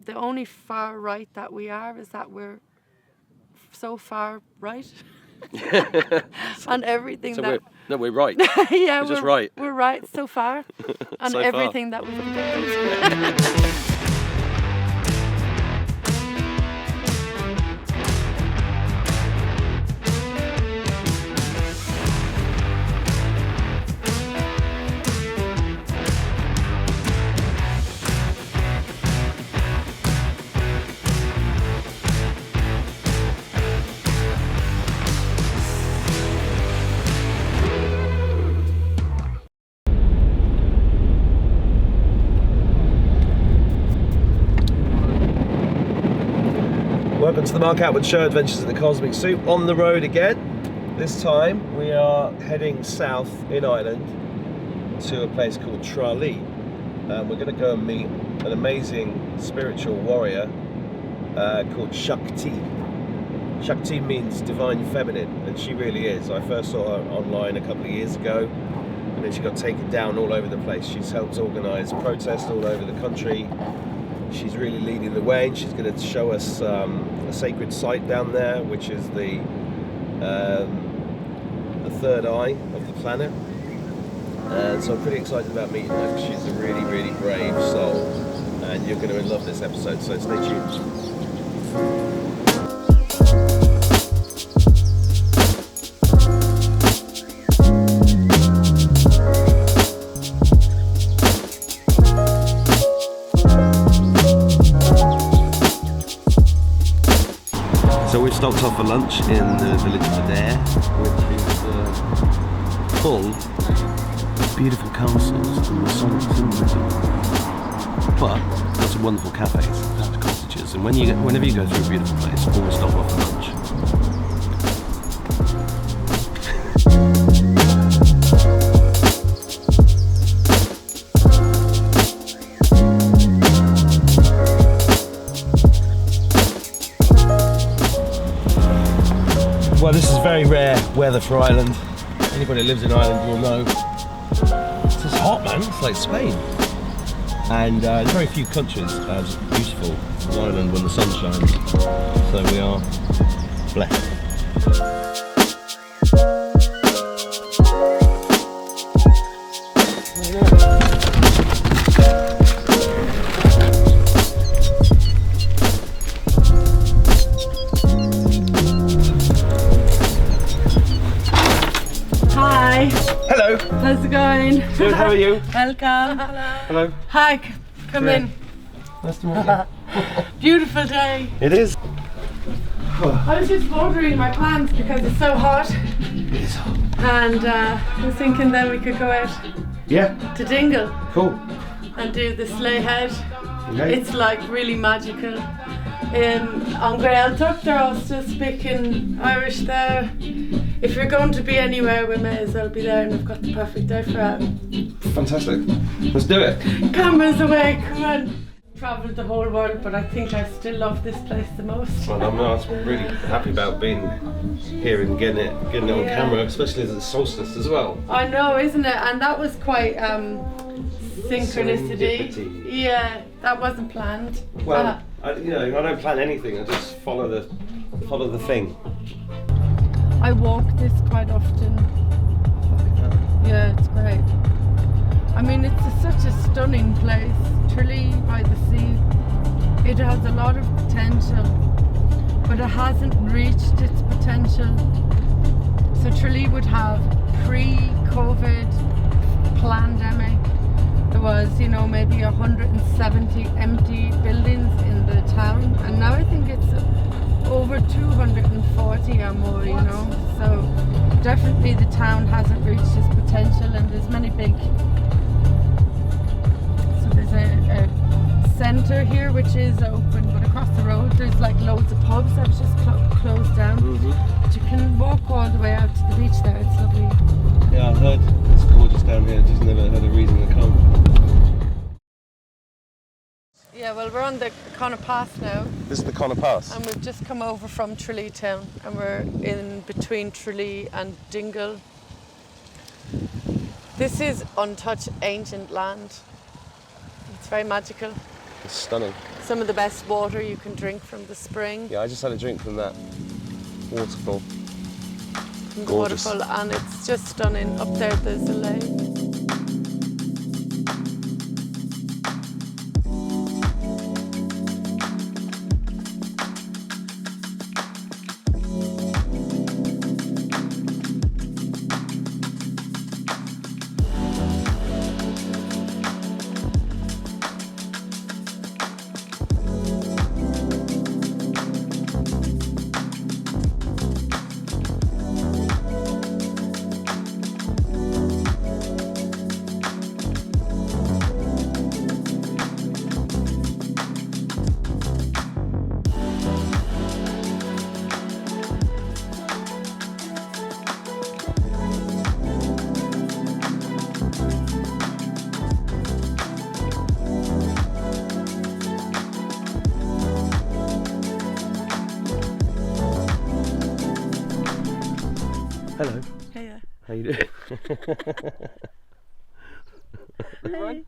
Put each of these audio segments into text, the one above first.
the only far right that we are is that we're so far right on everything So we're right. yeah, we're just right. We're right so far on So everything that we've predicted. Welcome to the Mark Attwood Show, Adventures in the Cosmic Soup. On the road again. This time we are heading south in Ireland to a place called Tralee. We're going to go and meet an amazing spiritual warrior called Shakti. Shakti means divine feminine, and she really is. I first saw her online a couple of years ago, and then she got taken down all over the place. She's helped organise protests all over the country. She's really leading the way, and she's going to show us a sacred site down there, which is the third eye of the planet. And so I'm pretty excited about meeting her, because she's a really, really brave soul, and you're going to love this episode, so stay tuned. So we've stopped off for lunch in the village of Adair, which is full of beautiful castles and sonnets in the middle. But got some wonderful cafes, thatched cottages, and whenever you go through a beautiful place, always stop off for lunch. Well, this is very rare weather for Ireland. Anybody who lives in Ireland will know. It's just hot, man. It's like Spain. And there's very few countries as beautiful as Ireland when the sun shines. So we are blessed. Hello. How's it going? Good, how are you? Welcome. Hello. Hi, come in. Nice to meet you. Beautiful day. It is. I was just watering my plants because it's so hot, It is hot. and I was thinking then we could go out Yeah, to Dingle cool. and do the sleigh head. Okay. It's like really magical. On Gaeltacht, they're all still speaking Irish there. If you're going to be anywhere, we may as well be there, and I've got the perfect day for it. Fantastic. Let's do it. Cameras away, come on. Travelled the whole world, but I think I still love this place the most. Well, I'm really happy about being here and getting it on camera, especially as it's solstice as well. I know, isn't it? And that was quite synchronicity. Serendipity. Yeah, that wasn't planned. Well, I don't plan anything. I just follow the thing. I walk this quite often. Yeah, it's great. I mean, it's such a stunning place. Tralee by the sea. It has a lot of potential, but it hasn't reached its potential. So Tralee would have pre-COVID pandemic. There was, maybe 170 empty buildings in the town, and now I think it's over 240 or more, So definitely the town hasn't reached its potential, and there's many big. So there's a centre here which is open, but across the road there's like loads of pubs that have just closed down. Mm-hmm. But you can walk all the way out to the beach there. It's lovely. Yeah, I've heard it's gorgeous down here. Just never had a reason to come. Yeah, well, we're on the Connor Pass now. This is the Connor Pass. And we've just come over from Tralee town, and we're in between Tralee and Dingle. This is untouched ancient land. It's very magical. It's stunning. some of the best water you can drink from the spring. Yeah, I just had a drink from that waterfall. From the Gorgeous. waterfall, and it's just stunning. Up there, there's a lake. Hello. Hey. How you doing? Hey.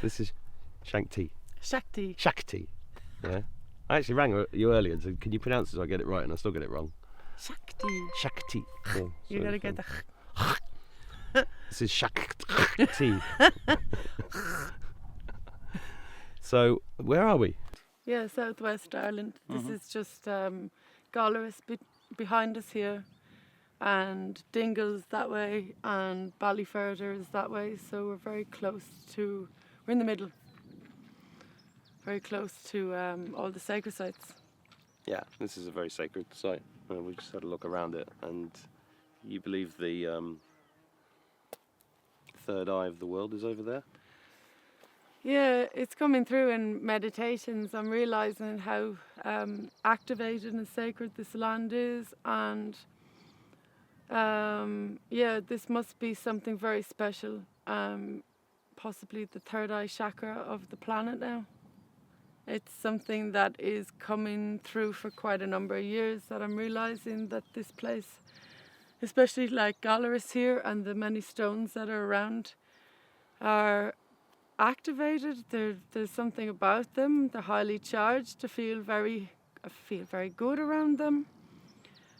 This is Shakti. Shakti. Shakti. Yeah. I actually rang you earlier and said, can you pronounce it so I get it right? And I still get it wrong. Shakti. Shakti. Yeah, You gotta get the. This is Shakti. So, where are we? Yeah, Southwest Ireland. This is just Gallerus behind us here, and Dingle's that way, and Ballyferder is that way. So we're very close to. We're in the middle. Very close to all the sacred sites. Yeah, this is a very sacred site. We just had a look around it, and you believe the third eye of the world is over there? Yeah, it's coming through in meditations. I'm realising how activated and sacred this land is, and yeah, this must be something very special. Possibly the third eye chakra of the planet now. It's something that is coming through for quite a number of years, that I'm realising that this place, especially like Gallerus here and the many stones that are around, are activated. There's something about them. They're highly charged. I feel very good around them.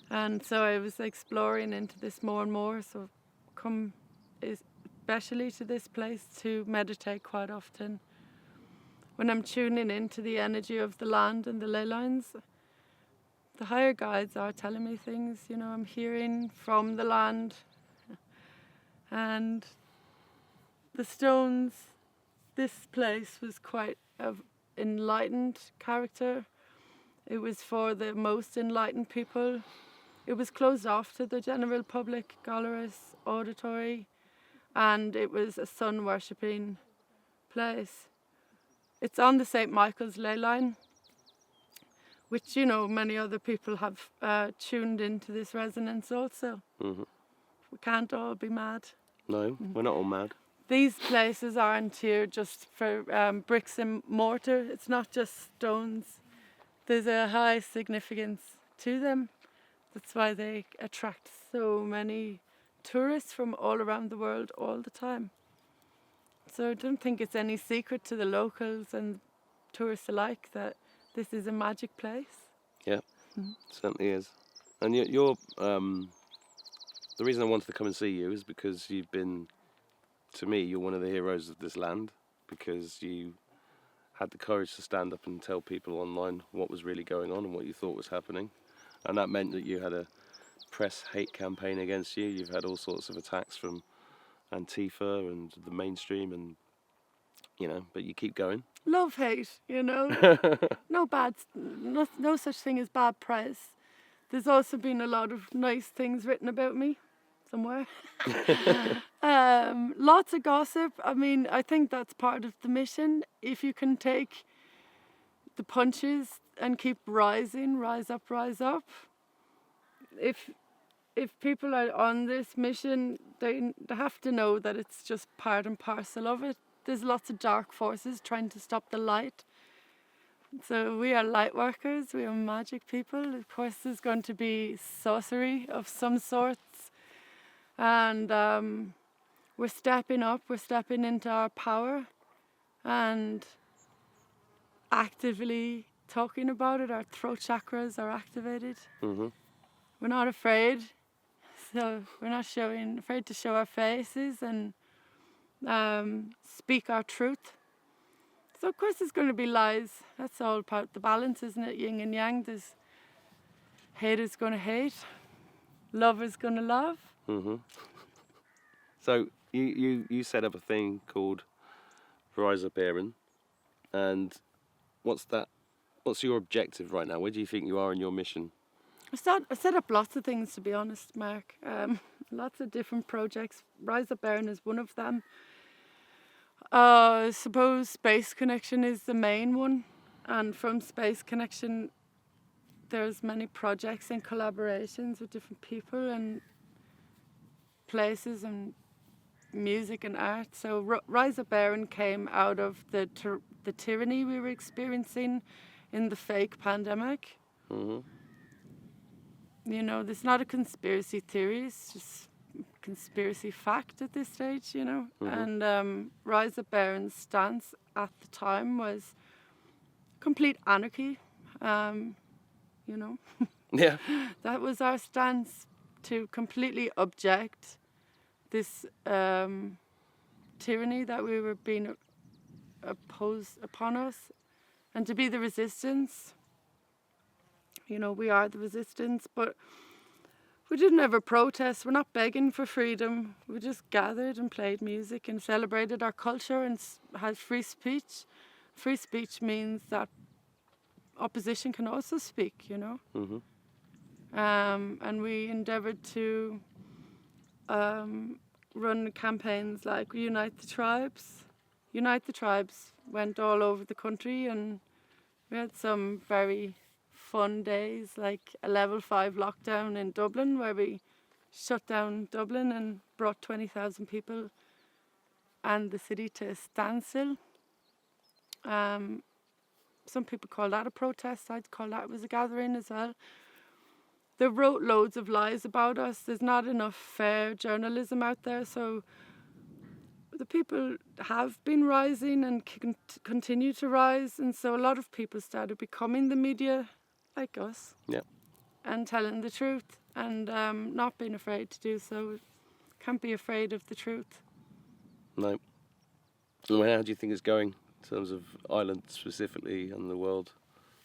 And so I was exploring into this more and more. So come especially to this place to meditate quite often. When I'm tuning into the energy of the land and the ley lines, the higher guides are telling me things. You know, I'm hearing from the land and the stones. This place was quite of enlightened character. It was for the most enlightened people. It was closed off to the general public, Gallerus Auditory, and it was a sun worshipping place. It's on the St. Michael's ley line, which, you know, many other people have tuned into this resonance also. Mm-hmm. We can't all be mad. No, we're not all mad. These places aren't here just for bricks and mortar. It's not just stones. There's a high significance to them. That's why they attract so many tourists from all around the world all the time. So I don't think it's any secret to the locals and tourists alike that this is a magic place. Yeah, certainly is. And you're the reason I wanted to come and see you is because you've been, to me, you're one of the heroes of this land, because you had the courage to stand up and tell people online what was really going on and what you thought was happening. And that meant that you had a press hate campaign against you. You've had all sorts of attacks from Antifa and the mainstream, and you know, but you keep going. Love hate, you know. No such thing as bad press. There's also been a lot of nice things written about me somewhere. Lots of gossip. I mean, I think that's part of the mission. If you can take the punches and keep rising, rise up. If people are on this mission, they have to know that it's just part and parcel of it. There's lots of dark forces trying to stop the light. So we are light workers, we are magic people. Of course, there's going to be sorcery of some sorts. And we're stepping up, we're stepping into our power. And actively talking about it. Our throat chakras are activated. Mm-hmm. We're not afraid. So we're not afraid to show our faces and speak our truth. So of course there's going to be lies. That's all part of the balance, isn't it? Yin and yang. There's haters going to hate. Lovers going to love. Mm-hmm. So you set up a thing called Rise Up Aaron, and what's that? What's your objective right now? Where do you think you are in your mission? I set up lots of things, to be honest, Mark. Lots of different projects. Rise Up Aaron is one of them. I suppose Space Connection is the main one, and from Space Connection there's many projects and collaborations with different people and places and music and art. So Rise Up Aaron came out of the tyranny we were experiencing in the fake pandemic. Mm-hmm. You know, there's not a conspiracy theory, it's just conspiracy fact at this stage, you know. Mm-hmm. And Rise Up Aaron's stance at the time was complete anarchy, you know. Yeah. That was our stance, to completely object this tyranny that we were being imposed upon us, and to be the resistance. You know, we are the resistance, but we didn't ever protest. We're not begging for freedom. We just gathered and played music and celebrated our culture and had free speech. Free speech means that opposition can also speak, you know. Mm-hmm. And we endeavoured to run campaigns like Unite the Tribes. Unite the Tribes went all over the country, and we had some very fun days, like a level 5 lockdown in Dublin, where we shut down Dublin and brought 20,000 people and the city to a standstill. Some people call that a protest. I'd call that was a gathering as well. They wrote loads of lies about us. There's not enough fair journalism out there, so the people have been rising and continue to rise, and so a lot of people started becoming the media like us. Yeah. And telling the truth, and not being afraid to do so. Can't be afraid of the truth. No. Well, how do you think it's going in terms of Ireland specifically and the world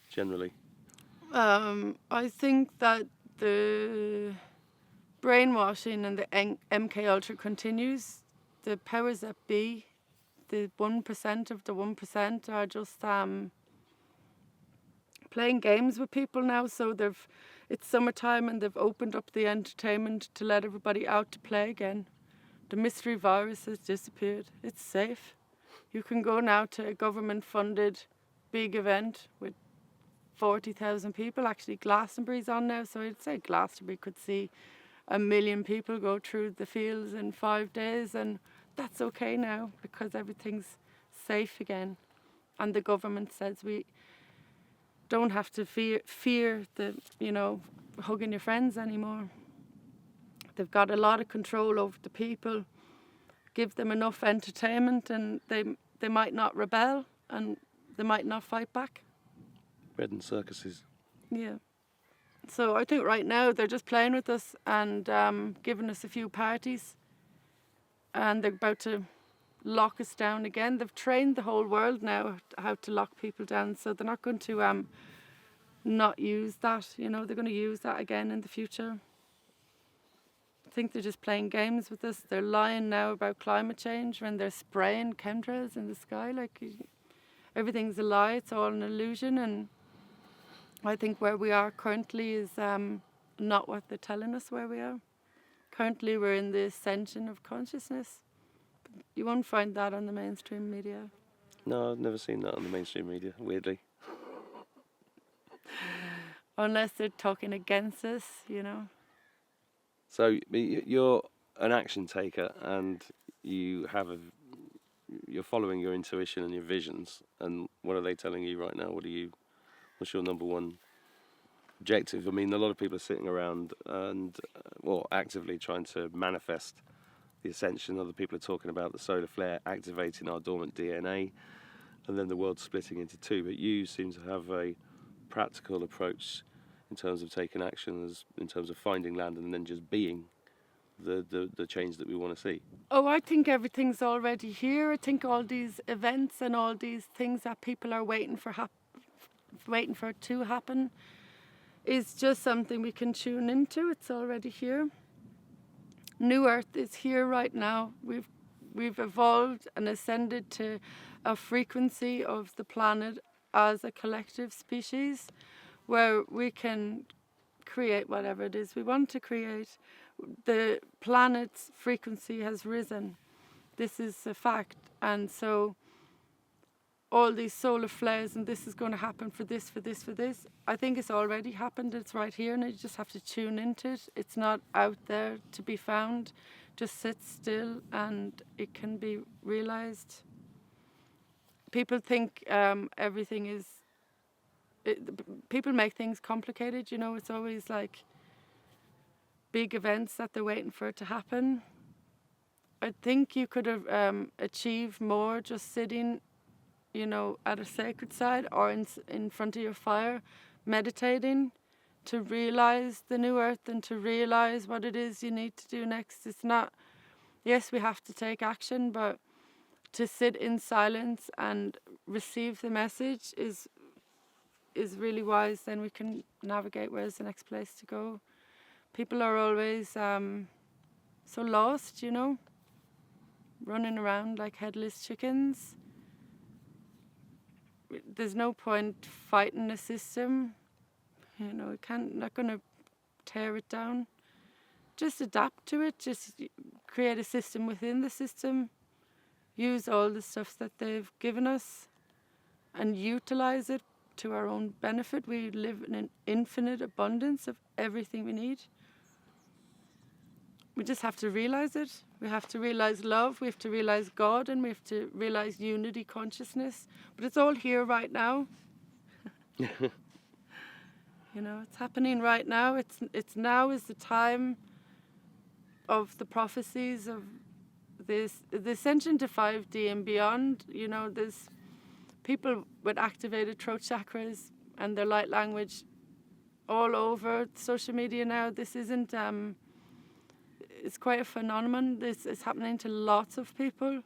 generally? I think that the brainwashing and the MK Ultra continues. The powers that be, the 1% of the 1%, are just playing games with people now. So it's summertime and they've opened up the entertainment to let everybody out to play again. The mystery virus has disappeared. It's safe. You can go now to a government-funded big event with 40,000 people. Actually, Glastonbury's on now, so I'd say Glastonbury could see 1 million people go through the fields in 5 days, and that's okay now because everything's safe again. And the government says we don't have to fear the, you know, hugging your friends anymore. They've got a lot of control over the people. Give them enough entertainment and they might not rebel and they might not fight back. Bread and circuses. Yeah. So I think right now they're just playing with us and giving us a few parties, and they're about to lock us down again. They've trained the whole world now how to lock people down, so they're not going to not use that. You know, they're going to use that again in the future. I think they're just playing games with us. They're lying now about climate change when they're spraying chemtrails in the sky. Like, everything's a lie. It's all an illusion. And I think where we are currently is not what they're telling us where we are. Currently, we're in the ascension of consciousness. You won't find that on the mainstream media. No, I've never seen that on the mainstream media, weirdly. Unless they're talking against us, you know. So you're an action taker, and you're following your intuition and your visions. And what are they telling you right now? What's your number one objective? I mean, a lot of people are sitting around and actively trying to manifest the ascension. Other people are talking about the solar flare activating our dormant DNA. and then the world splitting into two. But you seem to have a practical approach in terms of taking action, in terms of finding land and then just being the change that we want to see. Oh, I think everything's already here. I think all these events and all these things that people are waiting for it to happen is just something we can tune into. It's already here. New Earth is here right now. We've evolved and ascended to a frequency of the planet as a collective species where we can create whatever it is we want to create. The planet's frequency has risen. This is a fact. And so all these solar flares and this is going to happen for this. I think it's already happened. It's right here and you just have to tune into it. It's not out there to be found. Just sit still and it can be realized. People think everything is... people make things complicated, you know. It's always like big events that they're waiting for it to happen. I think you could have achieved more just sitting, you know, at a sacred site or in front of your fire, meditating to realize the new earth and to realize what it is you need to do next. It's not, yes, we have to take action, but to sit in silence and receive the message is really wise. Then we can navigate where's the next place to go. People are always so lost, you know, running around like headless chickens. There's no point fighting the system, you know. Not going to tear it down. Just adapt to it. Just create a system within the system. Use all the stuff that they've given us, and utilize it to our own benefit. We live in an infinite abundance of everything we need. We just have to realize it. We have to realize love. We have to realize God, and we have to realize unity consciousness. But it's all here right now. You know, it's happening right now. It's now is the time of the prophecies of the ascension to 5D and beyond. You know, there's people with activated throat chakras and their light language all over social media now. This isn't... it's quite a phenomenon. This is happening to lots of people.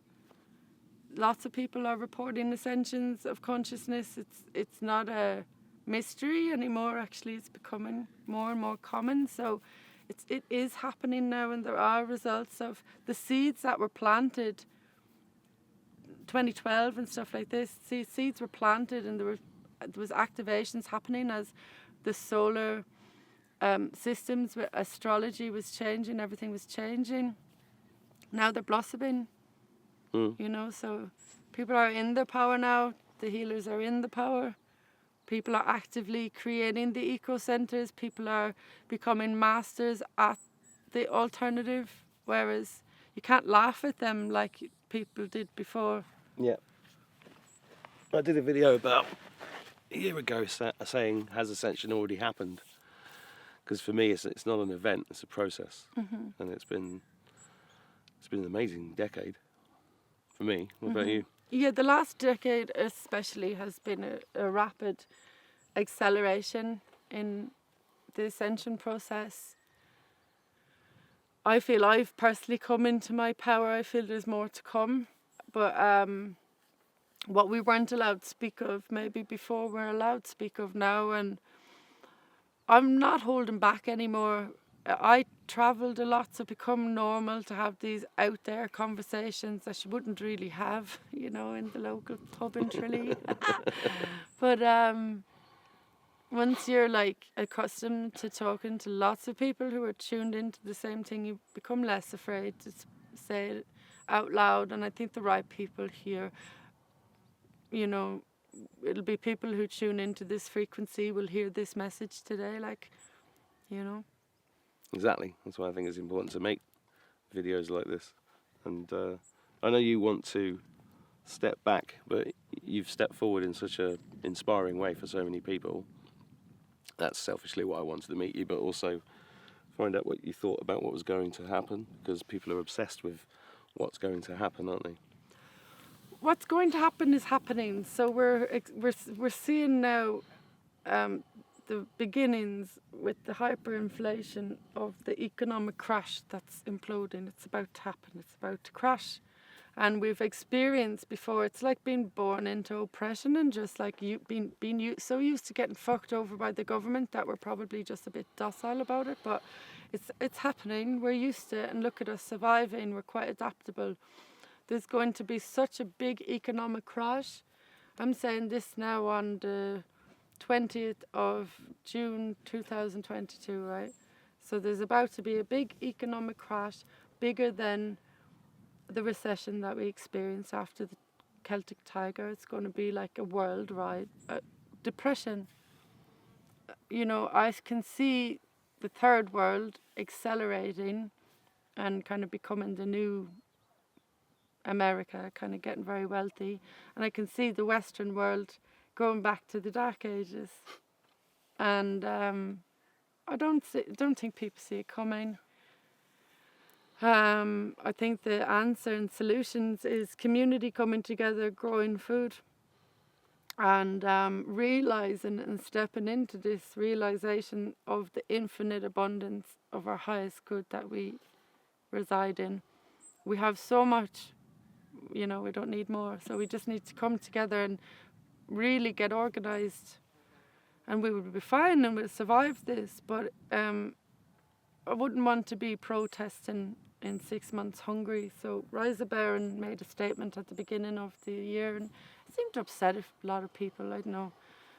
Lots of people are reporting ascensions of consciousness. It's not a mystery anymore. Actually, it's becoming more and more common. So it is happening now, and there are results of the seeds that were planted 2012 and stuff like this. Seeds were planted, and there was activations happening as the solar systems, where astrology was changing, everything was changing. Now they're blossoming, you know, so people are in their power now. The healers are in the power. People are actively creating the eco-centers. People are becoming masters at the alternative, whereas you can't laugh at them like people did before. Yeah. I did a video about a year ago saying, has ascension already happened? Because for me, it's not an event; it's a process, and it's been an amazing decade for me. What about you? Yeah, the last decade especially has been a rapid acceleration in the ascension process. I feel I've personally come into my power. I feel there's more to come, but what we weren't allowed to speak of maybe before, we're allowed to speak of now, and I'm not holding back anymore. I travelled a lot, so it's become normal to have these out there conversations that you wouldn't really have, you know, in the local pub in Tralee. But once you're like accustomed to talking to lots of people who are tuned into the same thing, you become less afraid to say it out loud. And I think the right people here, you know, it'll be people who tune into this frequency will hear this message today, like, you know. Exactly. That's why I think it's important to make videos like this. And I know you want to step back, but you've stepped forward in such an inspiring way for so many people. That's selfishly why I wanted to meet you, but also find out what you thought about what was going to happen, because people are obsessed with what's going to happen, aren't they? what's going to happen is happening. So we're seeing now the beginnings with the hyperinflation of the economic crash that's imploding. It's about to happen. It's about to crash. And we've experienced before, it's like being born into oppression and just like being so used to getting fucked over by the government that we're probably just a bit docile about it. But it's happening. We're used to it. And look at us surviving. We're quite adaptable. There's going to be such a big economic crash. I'm saying this now on the 20th of June 2022, right? So there's about to be a big economic crash, bigger than the recession that we experienced after the Celtic Tiger. It's going to be like a worldwide depression. You know, I can see the third world accelerating and kind of becoming the new America, kind of getting very wealthy. And I can see the Western world going back to the Dark Ages. And I don't think people see it coming. I think the answer and solutions is community coming together, growing food, and realizing and stepping into this realization of the infinite abundance of our highest good that we reside in. We have so much, you know, we don't need more. So we just need to come together and really get organized, and we will be fine and we'll survive this. But I wouldn't want to be protesting in 6 months hungry. So Rise Baron made a statement at the beginning of the year, and it seemed to upset a lot of people, I don't know,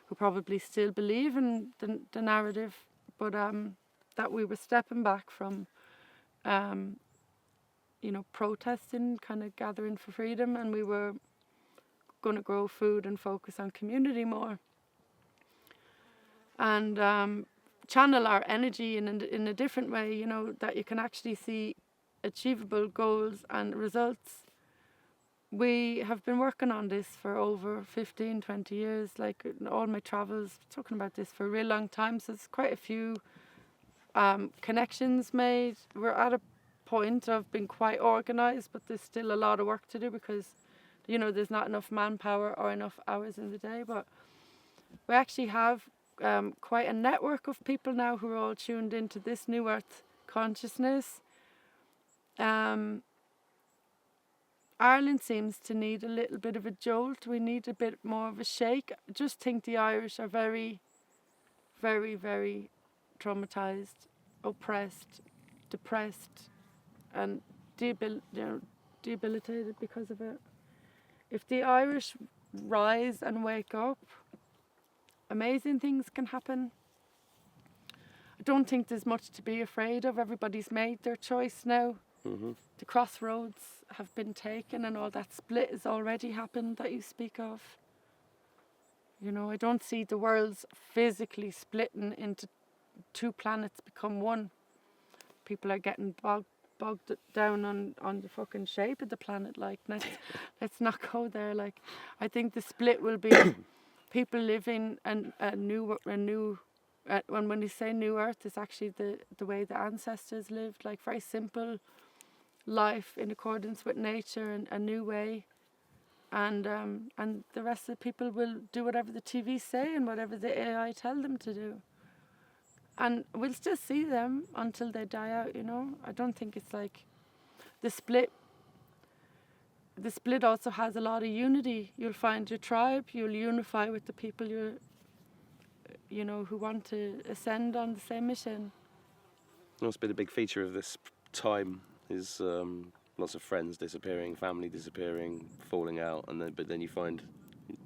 who probably still believe in the narrative, but that we were stepping back from you know, protesting, kind of gathering for freedom, and we were going to grow food and focus on community more, and channel our energy in a different way, you know, that you can actually see achievable goals and results. We have been working on this for over 15, 20 years, like all my travels, talking about this for a real long time. So there's quite a few connections made. We're at a point of being quite organised, but there's still a lot of work to do because, you know, there's not enough manpower or enough hours in the day. But we actually have quite a network of people now who are all tuned into this New Earth consciousness. Ireland seems to need a little bit of a jolt. We need a bit more of a shake. I just think the Irish are very, very, very traumatized, oppressed, depressed, and debilitated because of it. If the Irish rise and wake up, amazing things can happen. I don't think there's much to be afraid of. Everybody's made their choice now. Mm-hmm. The crossroads have been taken, and all that split has already happened that you speak of. You know, I don't see the world's physically splitting into two planets become one. People are getting bogged down on the fucking shape of the planet. Like, let's not go there. Like, I think the split will be people living a new. When you say New Earth, it's actually the way the ancestors lived, like very simple life in accordance with nature and a new way, and the rest of the people will do whatever the TV say and whatever the AI tell them to do, and we'll still see them until they die out. You know, I don't think it's like the split. The split also has a lot of unity. You'll find your tribe. You'll unify with the people you know, who want to ascend on the same mission. What's been a big feature of this time is lots of friends disappearing, family disappearing, falling out, but then you find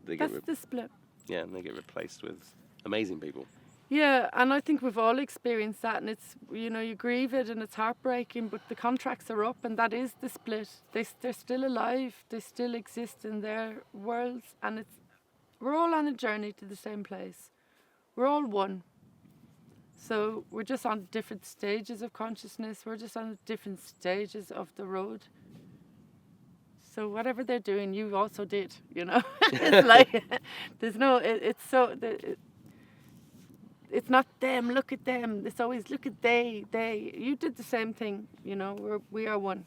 that's the split. Yeah, and they get replaced with amazing people. Yeah, and I think we've all experienced that, and it's, you know, you grieve it and it's heartbreaking, but the contracts are up, and that is the split. They're still alive, they still exist in their worlds, and we're all on a journey to the same place. We're all one. So we're just on different stages of consciousness. We're just on different stages of the road. So whatever they're doing, you also did, you know. It's like, there's no, it's not them, look at them. It's always, look at they. You did the same thing, you know. We are one.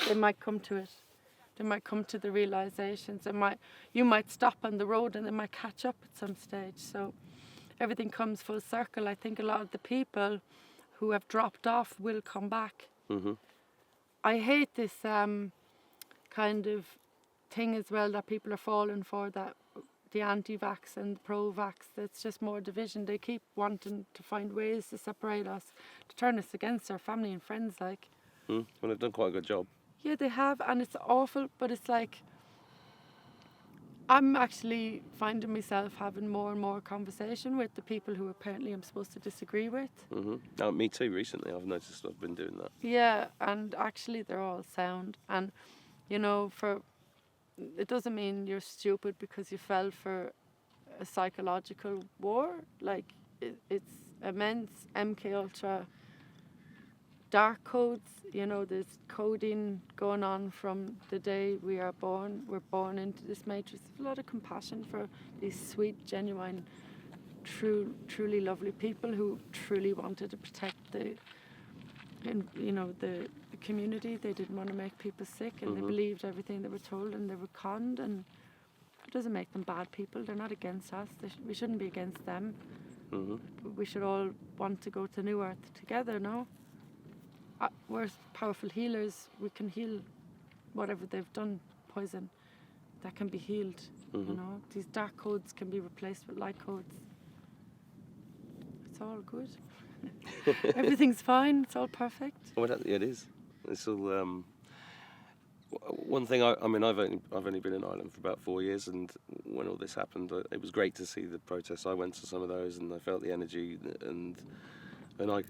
They might come to it They might come to the realizations. You might stop on the road and they might catch up at some stage. So everything comes full circle. I think a lot of the people who have dropped off will come back. Mm-hmm. I hate this kind of thing as well that people are falling for, that the anti-vax and the pro-vax, it's just more division. They keep wanting to find ways to separate us, to turn us against our family and friends, like. Well, they've done quite a good job. Yeah, they have, and it's awful, but it's like, I'm actually finding myself having more and more conversation with the people who apparently I'm supposed to disagree with. Mm-hmm. Oh, me too, recently. I've noticed I've been doing that. Yeah, and actually they're all sound. And, you know, it doesn't mean you're stupid because you fell for a psychological war. Like, it's immense. MK Ultra, dark codes, you know, there's coding going on from the day we are born. We're born into this matrix. There's a lot of compassion for these sweet, genuine, truly lovely people who truly wanted to protect the community. They didn't want to make people sick, and they believed everything they were told, and they were conned, and it doesn't make them bad people. They're not against us. We shouldn't be against them. We should all want to go to New Earth together, no? We're powerful healers. We can heal whatever they've done, poison. That can be healed, you know. These dark codes can be replaced with light codes. It's all good. Everything's fine. It's all perfect. Oh, yeah, it is. It's all. One thing. I mean, I've only been in Ireland for about 4 years, and when all this happened, it was great to see the protests. I went to some of those, and I felt the energy, and I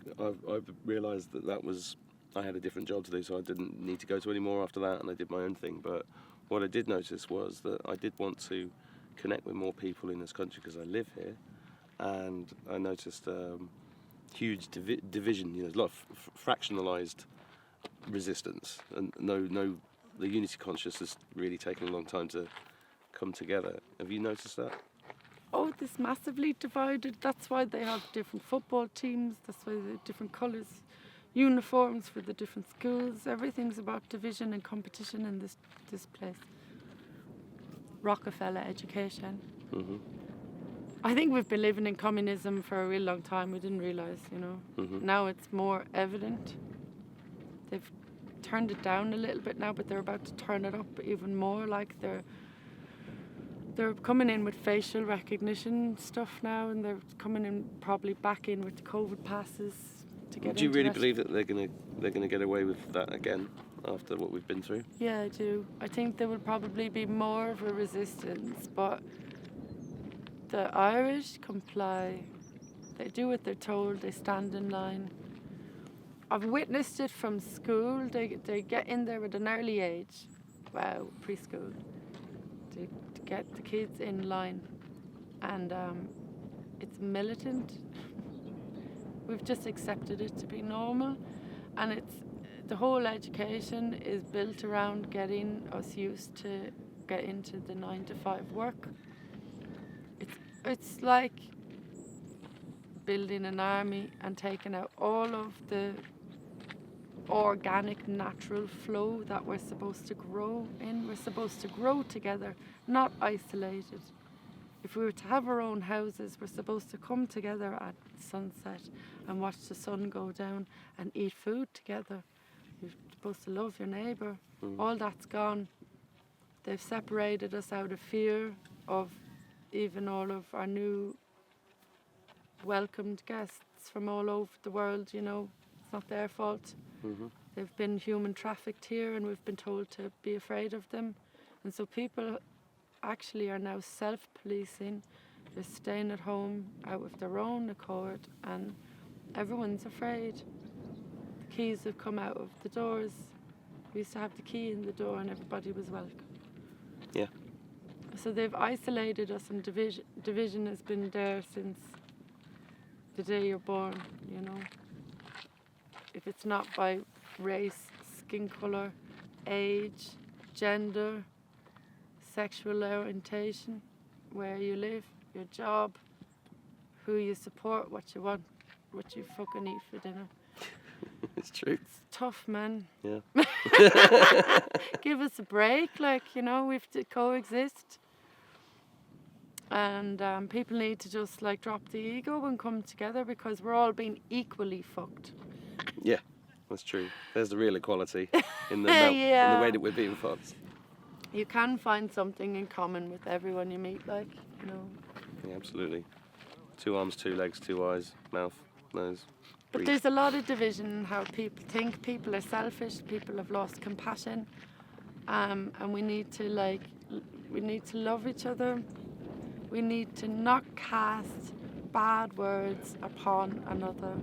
realised that was, I had a different job to do, so I didn't need to go to any more after that, and I did my own thing. But what I did notice was that I did want to connect with more people in this country because I live here, and I noticed huge division. You know, there's a lot of fractionalised resistance, and the unity conscious has really taken a long time to come together. Have you noticed that? Oh, this massively divided. That's why they have different football teams. That's why they have different colours, uniforms for the different schools. Everything's about division and competition in this place. Rockefeller education. I think we've been living in communism for a real long time. We didn't realise, you know. Now it's more evident. They've turned it down a little bit now, but they're about to turn it up even more. Like they're coming in with facial recognition stuff now, and they're coming in probably back in with the COVID passes to get. Do you really believe that they're gonna get away with that again after what we've been through? Yeah, I do. I think there will probably be more of a resistance, but the Irish comply. They do what they're told. They stand in line. I've witnessed it from school. They get in there at an early age. Wow, preschool. To get the kids in line, and it's militant. We've just accepted it to be normal, and the whole education is built around getting us used to get into the 9-to-5 work. It's like building an army and taking out all of the organic, natural flow that we're supposed to grow in. We're supposed to grow together, not isolated. If we were to have our own houses, we're supposed to come together at sunset and watch the sun go down and eat food together. You're supposed to love your neighbour. All that's gone. They've separated us out of fear of even all of our new welcomed guests from all over the world, you know. It's not their fault. They've been human trafficked here, and we've been told to be afraid of them. And so people actually are now self-policing. They're staying at home out of their own accord, and everyone's afraid. The keys have come out of the doors. We used to have the key in the door and everybody was welcome. Yeah. So they've isolated us, and division has been there since the day you're born, you know. If it's not by race, skin colour, age, gender, sexual orientation, where you live, your job, who you support, what you want, what you fucking eat for dinner. It's true. It's tough, man. Yeah. Give us a break, like, you know, we have to coexist. And people need to just like drop the ego and come together because we're all being equally fucked. Yeah, that's true. There's the real equality in the Yeah. in the way that we're being fucked. You can find something in common with everyone you meet, like, you know. Yeah, absolutely. 2 arms, 2 legs, 2 eyes, mouth, nose. But breathe. there's a lot of division in how people think. People are selfish. People have lost compassion, and we need to love each other. We need to not cast bad words upon another.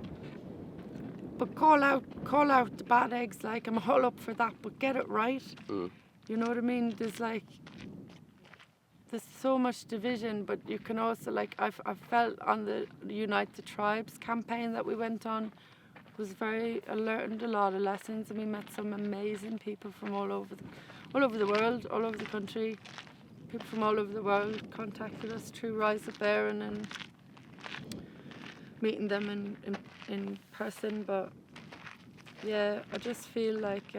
But call out the bad eggs. Like, I'm all up for that, but get it right. Mm. You know what I mean? There's so much division, but you can also, like, I've felt on the Unite the Tribes campaign that we went on was I learned a lot of lessons, and we met some amazing people from all over the world, all over the country. People from all over the world contacted us through Rise Up There and then meeting them in person. But yeah, I just feel like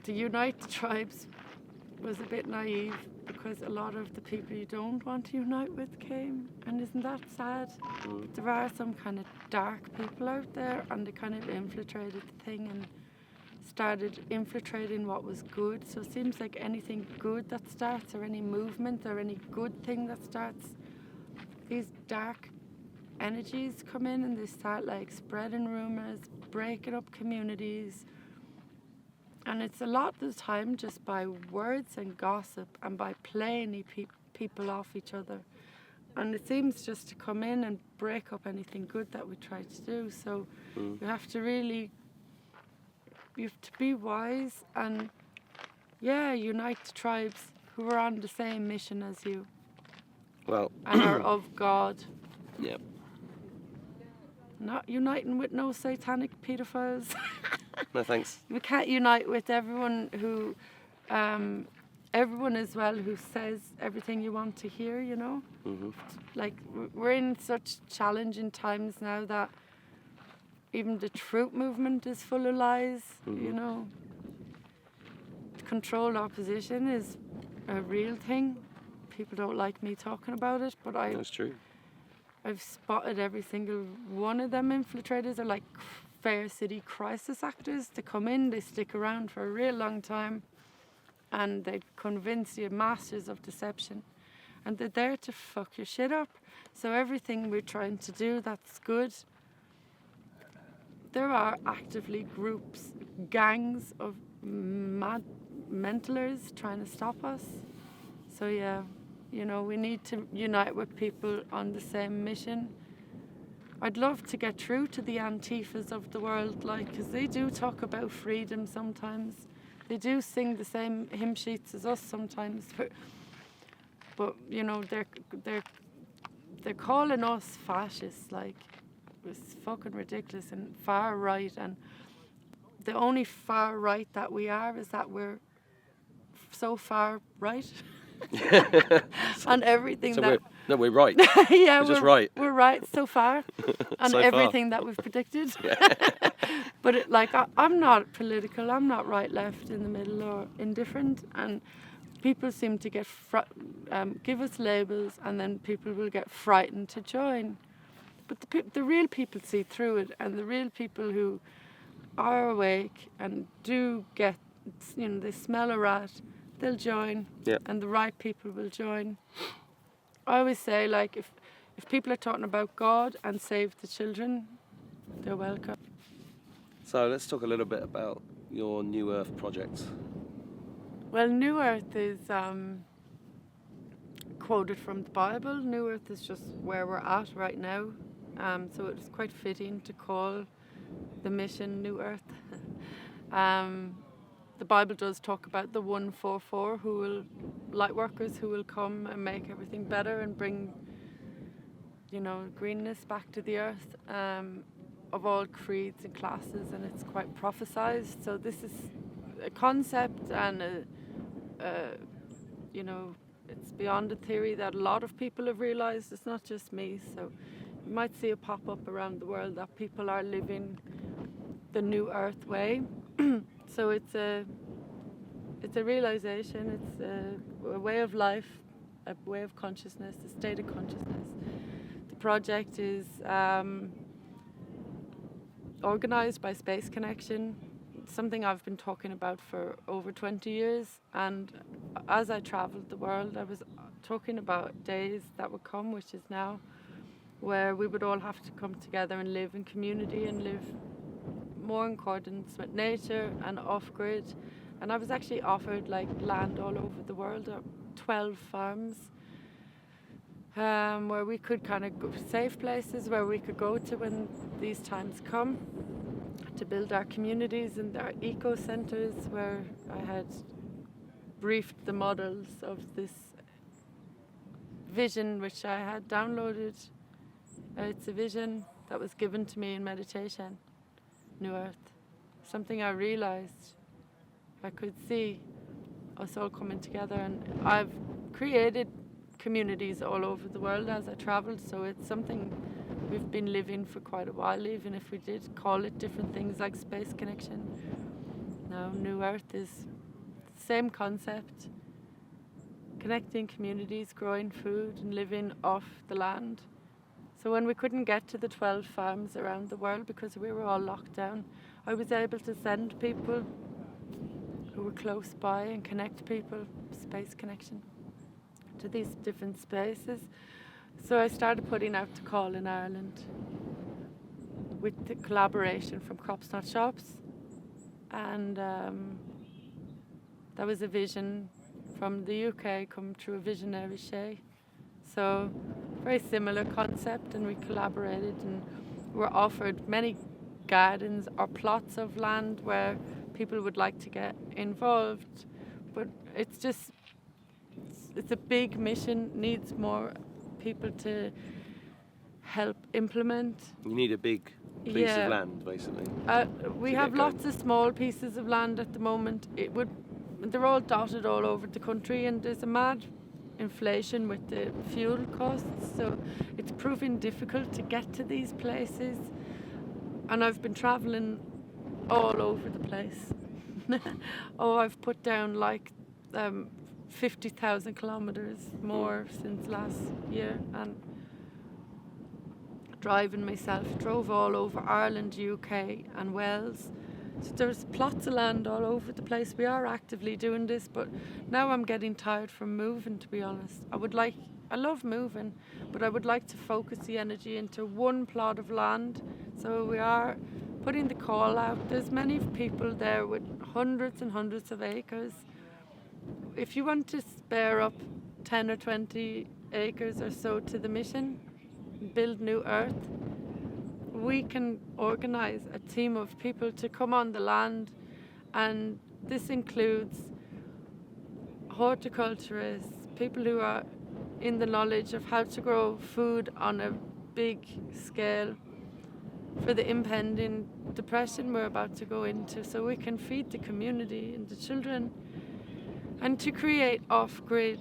the Unite the Tribes was a bit naive because a lot of the people you don't want to unite with came, and isn't that sad? There are some kind of dark people out there, and they kind of infiltrated the thing and started infiltrating what was good. So it seems like anything good that starts, or any movement or any good thing that starts, these dark energies come in and they start like spreading rumors, breaking up communities. And it's a lot of the time just by words and gossip and by playing people off each other. And it seems just to come in and break up anything good that we try to do. So you have to be wise and, unite the tribes who are on the same mission as you. Well. And are of God. Yep. Not uniting with no satanic pedophiles. No thanks. We can't unite with everyone who, everyone as well who says everything you want to hear, you know? Mm-hmm. Like, we're in such challenging times now that even the truth movement is full of lies, you know? Controlled opposition is a real thing. People don't like me talking about it, but That's true. I've spotted every single one of them infiltrators are like Fair City crisis actors. They come in, they stick around for a real long time, and they convince you masters of deception. And they're there to fuck your shit up. So everything we're trying to do that's good, there are actively groups, gangs of mad mentalers trying to stop us. So yeah, you know, we need to unite with people on the same mission. I'd love to get through to the Antifas of the world, like, because they do talk about freedom sometimes. They do sing the same hymn sheets as us sometimes, but you know, they're calling us fascists, like, it's fucking ridiculous and far right. And the only far right that we are is that we're so far right. On everything so we're right. Yeah, we're just right. We're right so far on So everything that we've predicted. But I'm not political. I'm not right, left, in the middle, or indifferent. And people seem to get give us labels, and then people will get frightened to join. But the real people see through it, and the real people who are awake and do get, you know, they smell a rat, they'll join, and the right people will join. I always say, like, if people are talking about God and save the children, they're welcome. So let's talk a little bit about your New Earth project. Well, New Earth is quoted from the Bible. New Earth is just where we're at right now. So it's quite fitting to call the mission New Earth. The Bible does talk about the 144 light workers who will come and make everything better and bring, you know, greenness back to the earth, of all creeds and classes, and it's quite prophesized. So this is a concept and a it's beyond a theory that a lot of people have realised. It's not just me. So you might see it pop up around the world that people are living the New Earth way. So it's a realisation. It's a way of life, a way of consciousness, a state of consciousness. The project is organised by Space Connection, something I've been talking about for over 20 years. And as I travelled the world, I was talking about days that would come, which is now, where we would all have to come together and live in community and live more in accordance with nature and off-grid. And I was actually offered like land all over the world, 12 farms, where we could kind of go, safe places where we could go to when these times come, to build our communities and our eco centres, where I had briefed the models of this vision which I had downloaded. It's a vision that was given to me in meditation, New Earth, something I realised I could see us all coming together. And I've created communities all over the world as I travelled, so it's something we've been living for quite a while, even if we did call it different things like Space Connection. Now New Earth is the same concept, connecting communities, growing food and living off the land. So when we couldn't get to the 12 farms around the world because we were all locked down, I was able to send people who were close by and connect people, Space Connection, to these different spaces. So I started putting out the call in Ireland with the collaboration from Crops Not Shops, and that was a vision from the UK come through a visionary Shay. So very similar concept, and we collaborated and were offered many gardens or plots of land where people would like to get involved, but it's a big mission, needs more people to help implement. You need a big piece of land, basically. We have lots of small pieces of land at the moment. They're all dotted all over the country, and there's a mad inflation with the fuel costs, so it's proving difficult to get to these places. And I've been travelling all over the place. I've put down like 50,000 kilometres more since last year, and driving myself, drove all over Ireland, UK and Wales. So there's plots of land all over the place. We are actively doing this, but now I'm getting tired from moving, to be honest. I love moving, but I would like to focus the energy into one plot of land. So we are putting the call out. There's many people there with hundreds and hundreds of acres. If you want to spare up 10 or 20 acres or so to the mission, build New Earth, we can organise a team of people to come on the land, and this includes horticulturists, people who are in the knowledge of how to grow food on a big scale for the impending depression we're about to go into, so we can feed the community and the children, and to create off-grid,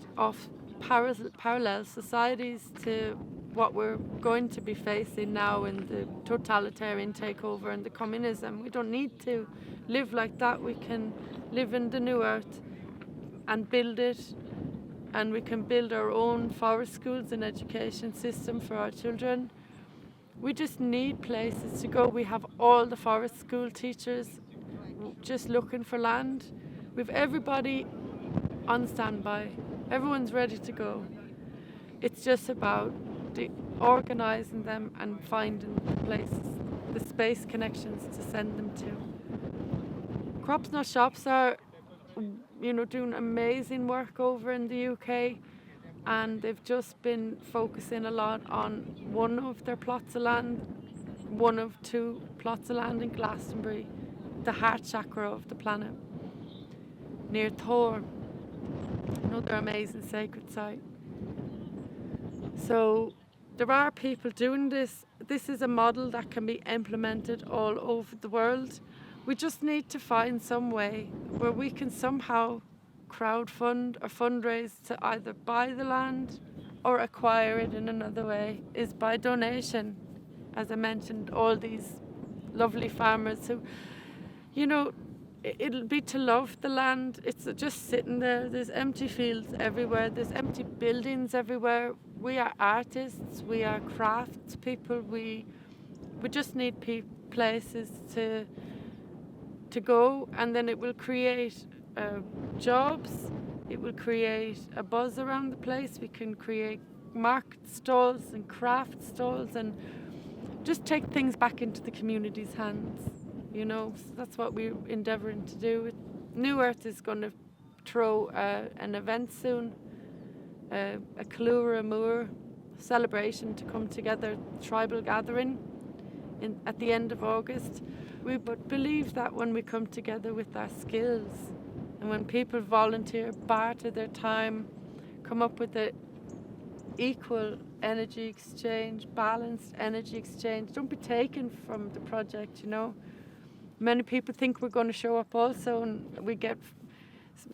parallel societies to what we're going to be facing now in the totalitarian takeover and the communism. We don't need to live like that. We can live in the New Earth and build it, and we can build our own forest schools and education system for our children. We just need places to go. We have all the forest school teachers just looking for land. We've everybody on standby. Everyone's ready to go. It's just about organising them and finding the places, the space connections to send them to. Crops Not Shops are, doing amazing work over in the UK, and they've just been focusing a lot on one of their plots of land, one of two plots of land in Glastonbury, the heart chakra of the planet, near Thor, another amazing sacred site. So there are people doing this. This is a model that can be implemented all over the world. We just need to find some way where we can somehow crowdfund or fundraise to either buy the land or acquire it in another way is by donation. As I mentioned, all these lovely farmers who, you know, it'll be to love the land. It's just sitting there. There's empty fields everywhere. There's empty buildings everywhere. We are artists. We are crafts people. We just need places to go, and then it will create jobs. It will create a buzz around the place. We can create market stalls and craft stalls and just take things back into the community's hands. You know, so that's what we're endeavouring to do. New Earth is going to throw an event soon, a Kalura Moor celebration to come together, tribal gathering at the end of August. We believe that when we come together with our skills and when people volunteer, barter their time, come up with an equal energy exchange, balanced energy exchange, don't be taken from the project, you know. Many people think we're going to show up also, and we get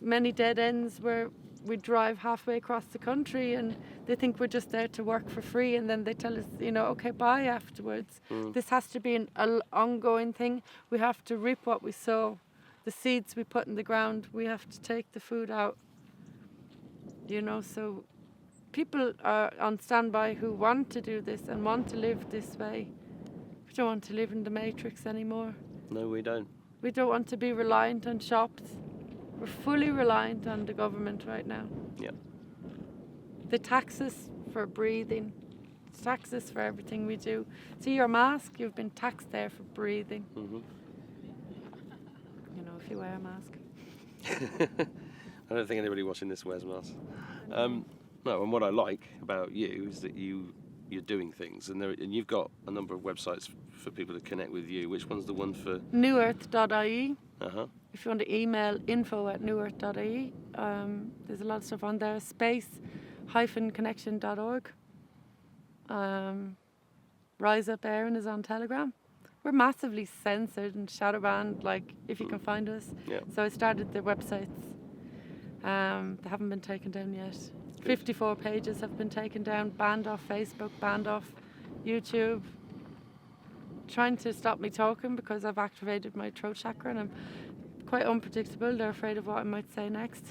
many dead ends where we drive halfway across the country and they think we're just there to work for free, and then they tell us, you know, okay, bye afterwards. This has to be an ongoing thing. We have to reap what we sow. The seeds we put in the ground, we have to take the food out. You know, so people are on standby who want to do this and want to live this way. We don't want to live in the matrix anymore. No, we don't. We don't want to be reliant on shops. We're fully reliant on the government right now. Yeah. They tax us for breathing. They tax us for everything we do. See your mask, you've been taxed there for breathing. Mm-hmm. You know, if you wear a mask. I don't think anybody watching this wears masks. No, and what I like about you is that you're doing things, and you've got a number of websites for people to connect with you. Which one's the one for? Newearth.ie. Uh-huh. If you want to email info@newearth.ie, there's a lot of stuff on there. Space-connection.org. Rise Up Aaron is on Telegram. We're massively censored and shadow banned, like, if you can find us. Yeah. So I started the websites. They haven't been taken down yet. 54 pages have been taken down, banned off Facebook, banned off YouTube. Trying to stop me talking because I've activated my throat chakra and I'm quite unpredictable. They're afraid of what I might say next.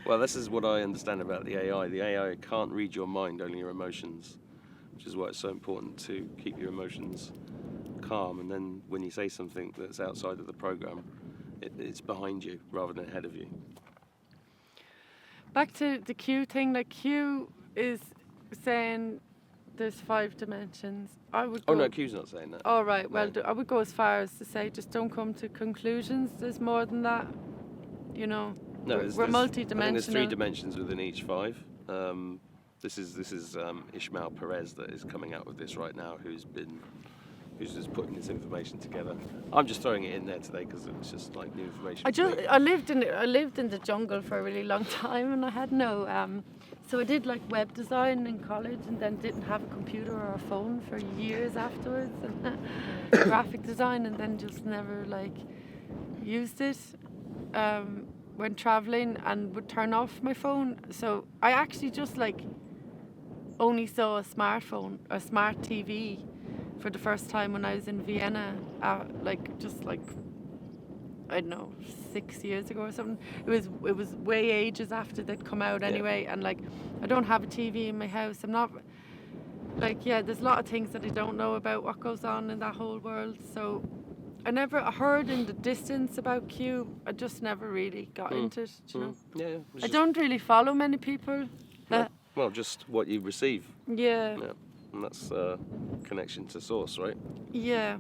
Well, this is what I understand about the AI. The AI can't read your mind, only your emotions, which is why it's so important to keep your emotions calm. And then when you say something that's outside of the program, it's behind you rather than ahead of you. Back to the Q thing, like Q is saying there's 5 dimensions. I would go, Oh no, Q's not saying that. Oh right, well No. I would go as far as to say just don't come to conclusions. There's more than that, you know. No, we're multi-dimensional. I think there's 3 dimensions within each 5. This is Ishmael Perez that is coming out with this right now, who's just putting this information together. I'm just throwing it in there today because it's just like new information. I lived in the jungle for a really long time, and I had no so I did like web design in college, and then didn't have a computer or a phone for years afterwards, and graphic design, and then just never like used it when traveling, and would turn off my phone. So I actually just like only saw a smart TV for the first time when I was in Vienna, I don't know, 6 years ago or something. It was way ages after they'd come out anyway, and like I don't have a TV in my house. I'm not like, there's a lot of things that I don't know about what goes on in that whole world. So I never heard in the distance about Q. I just never really got into it, you know. Yeah. I don't really follow many people. Well, just what you receive. Yeah. And that's connection to source, right? Yeah.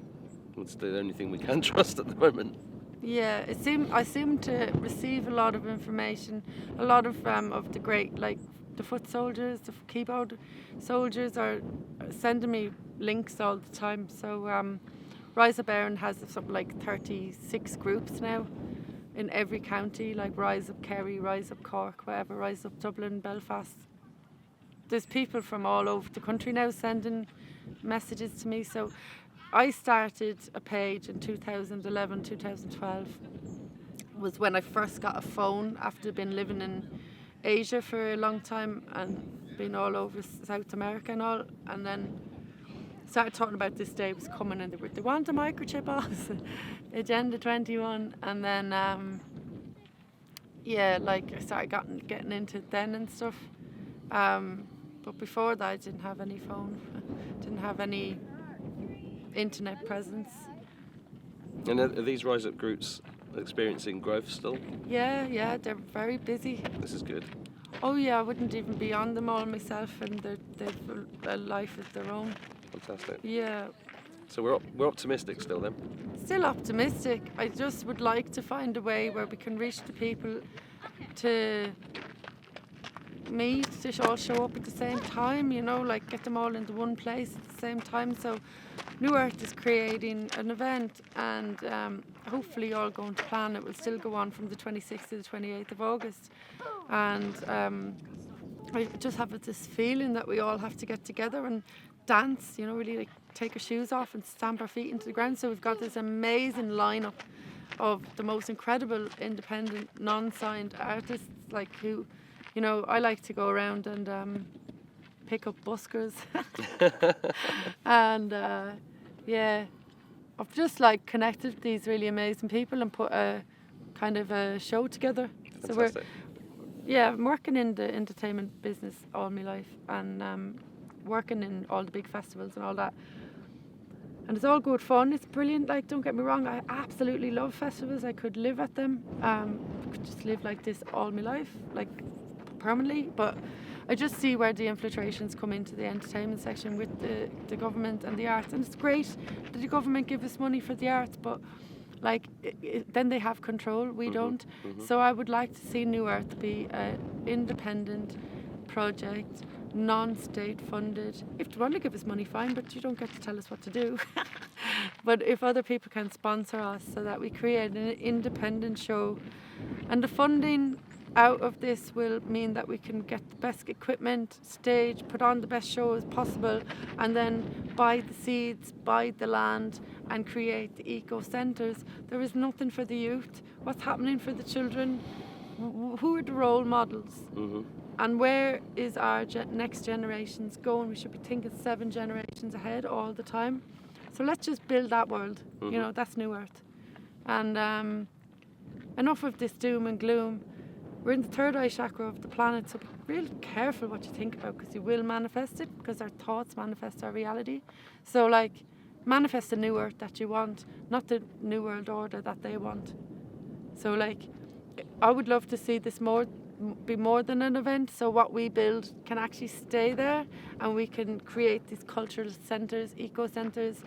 It's the only thing we can trust at the moment. Yeah, I seem to receive a lot of information. A lot of the great, like the foot soldiers, the keyboard soldiers are sending me links all the time. So Rise Up Aaron has something like 36 groups now in every county, like Rise Up Kerry, Rise Up Cork, whatever, Rise Up Dublin, Belfast. There's people from all over the country now sending messages to me. So I started a page in 2011, 2012 was when I first got a phone after being living in Asia for a long time and been all over South America and all, and then started talking about this day was coming, and they want a microchip off Agenda 21, and then I started getting into it then and stuff. But before that, I didn't have any phone, didn't have any internet presence. And are these Rise Up groups experiencing growth still? Yeah, they're very busy. This is good. Oh yeah, I wouldn't even be on them all myself, and they've a life of their own. Fantastic. Yeah. So we're optimistic still then? Still optimistic. I just would like to find a way where we can reach the people to meet, to all show up at the same time, like get them all into one place at the same time. So New Earth is creating an event, and hopefully all going to plan. It will still go on from the 26th to the 28th of August. And I just have this feeling that we all have to get together and dance, really like take our shoes off and stamp our feet into the ground. So we've got this amazing lineup of the most incredible independent non-signed artists, like who, I like to go around and pick up buskers and I've just like connected with these really amazing people and put a kind of a show together. Fantastic. So I'm working in the entertainment business all my life, and working in all the big festivals and all that, and it's all good fun. It's brilliant, like, don't get me wrong, I absolutely love festivals. I could live at them. I could just live like this all my life, like permanently. But I just see where the infiltrations come into the entertainment section with the government and the arts, and it's great that the government give us money for the arts, but like then they have control, we don't. So I would like to see New Earth be an independent project, non-state funded. If they want to give us money, fine, but you don't get to tell us what to do. But if other people can sponsor us so that we create an independent show, and the funding out of this will mean that we can get the best equipment, stage, put on the best show as possible, and then buy the seeds, buy the land, and create the eco centres. There is nothing for the youth. What's happening for the children? Who are the role models? And where is our next generations going? We should be thinking 7 generations ahead all the time. So let's just build that world. That's New Earth. And enough of this doom and gloom. We're in the third eye chakra of the planet, so be real careful what you think about, because you will manifest it, because our thoughts manifest our reality. So like, manifest the New Earth that you want, not the New World Order that they want. So like, I would love to see this be more than an event, so what we build can actually stay there, and we can create these cultural centres, eco centres,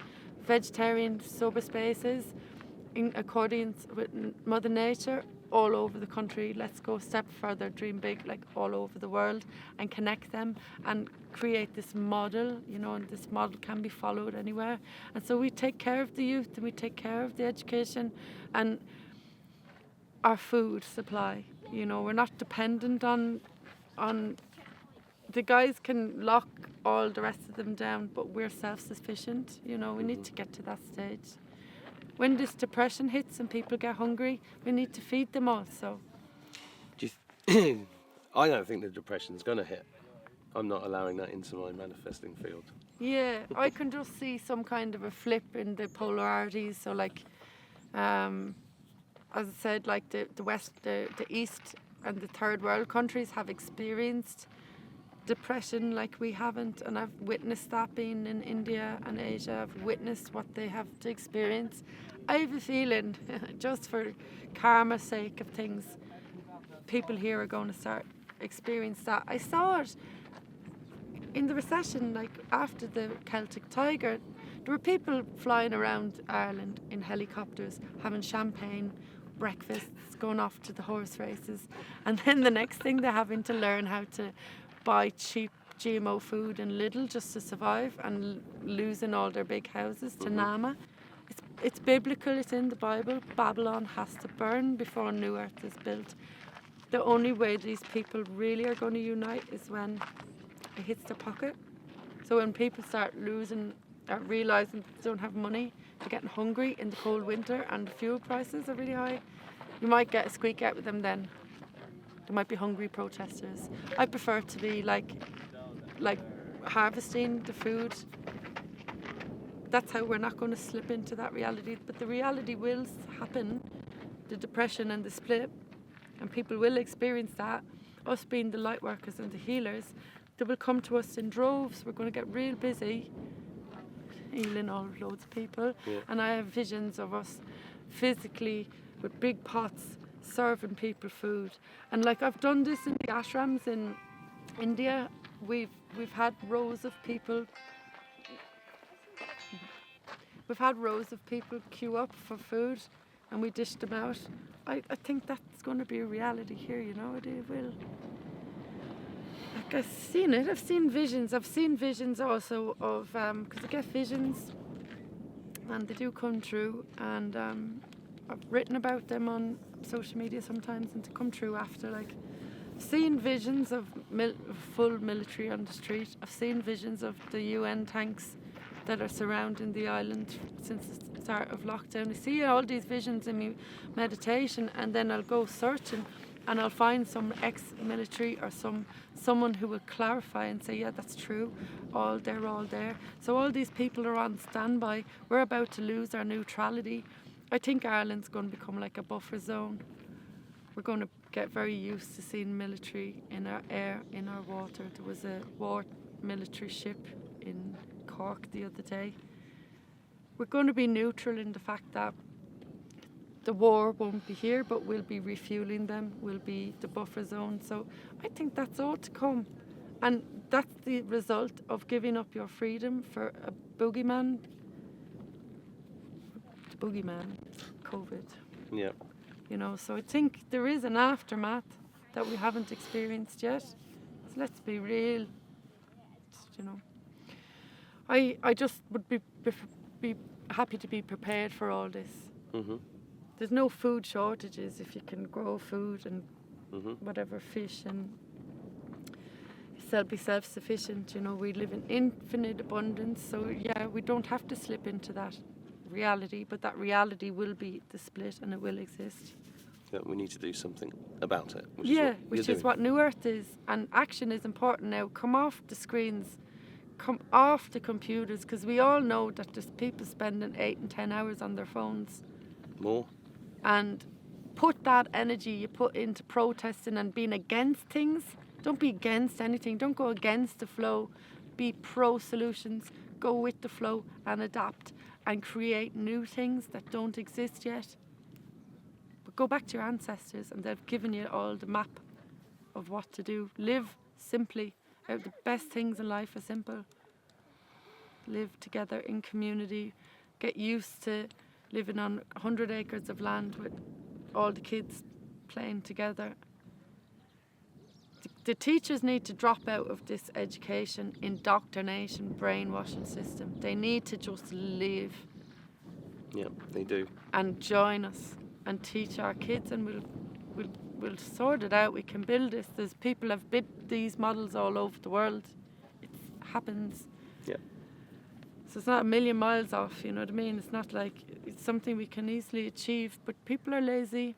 vegetarian sober spaces in accordance with Mother Nature all over the country. Let's go a step further, dream big, like all over the world, and connect them and create this model, and this model can be followed anywhere. And so we take care of the youth, and we take care of the education and our food supply. We're not dependent on the guys can lock all the rest of them down, but we're self-sufficient. We need to get to that stage. When this depression hits and people get hungry, we need to feed them all. So, I don't think the depression's going to hit. I'm not allowing that into my manifesting field. Yeah, I can just see some kind of a flip in the polarities. So, like, as I said, like the West, the East, and the third world countries have experienced depression like we haven't, and I've witnessed that being in India and Asia. I've witnessed what they have to experience. I have a feeling, just for karma's sake of things, people here are going to start experience that. I saw it in the recession, like after the Celtic Tiger. There were people flying around Ireland in helicopters, having champagne, breakfasts, going off to the horse races, and then the next thing they're having to learn how to buy cheap GMO food in Lidl just to survive, and losing all their big houses to Nama. It's biblical, it's in the Bible. Babylon has to burn before New Earth is built. The only way these people really are going to unite is when it hits their pocket. So when people start losing, realising they don't have money, they're getting hungry in the cold winter, and the fuel prices are really high, You might get a squeak out with them then. There might be hungry protesters. I prefer to be like harvesting the food. That's how we're not going to slip into that reality. But the reality will happen, the depression and the split, and people will experience that. Us being the light workers and the healers, they will come to us in droves. We're going to get real busy healing all loads of people. Yeah. And I have visions of us physically with big pots serving people food. And like I've done this in the ashrams in India. We've had rows of people. We've had rows of people queue up for food, and we dished them out. I think that's going to be a reality here. You know, it will. Like I've seen it. I've seen visions. I've seen visions also of because I get visions, and they do come true. And I've written about them on social media sometimes, and to come true after like. I've seen visions of full military on the street. I've seen visions of the UN tanks that are surrounding the island since the start of lockdown. I see all these visions in my meditation, and then I'll go searching and I'll find some ex-military or someone who will clarify and say, yeah, that's true, all there. So all these people are on standby. We're about to lose our neutrality. I think Ireland's going to become like a buffer zone. We're going to get very used to seeing military in our air, in our water. There was a war military ship in Cork the other day. We're going to be neutral in the fact that the war won't be here, but we'll be refueling them. We'll be the buffer zone. So I think that's all to come. And that's the result of giving up your freedom for a boogeyman. The boogeyman, COVID. Yeah. You know, so I think there is an aftermath that we haven't experienced yet. So let's be real, you know. I just would be happy to be prepared for all this. Mm-hmm. There's no food shortages if you can grow food and whatever fish and be self-sufficient. You know, we live in infinite abundance. So yeah, we don't have to slip into that reality, but that reality will be the split and it will exist. Yeah, we need to do something about it. Which is what New Earth is. And action is important now. Come off the screens. Come off the computers, because we all know that there's people spending 8 and 10 hours on their phones. More. And put that energy you put into protesting and being against things. Don't be against anything. Don't go against the flow. Be pro solutions. Go with the flow and adapt and create new things that don't exist yet. But go back to your ancestors, and they've given you all the map of what to do. Live simply. The best things in life are simple. Live together in community. Get used to living on 100 acres of land with all the kids playing together. The teachers need to drop out of this education, indoctrination, brainwashing system. They need to just live. Yeah, they do. And join us and teach our kids, and we'll sort it out. We can build this. There's people have built these models all over the world. It happens. Yeah. So it's not a million miles off, you know what I mean? It's not like it's something we can easily achieve, but people are lazy.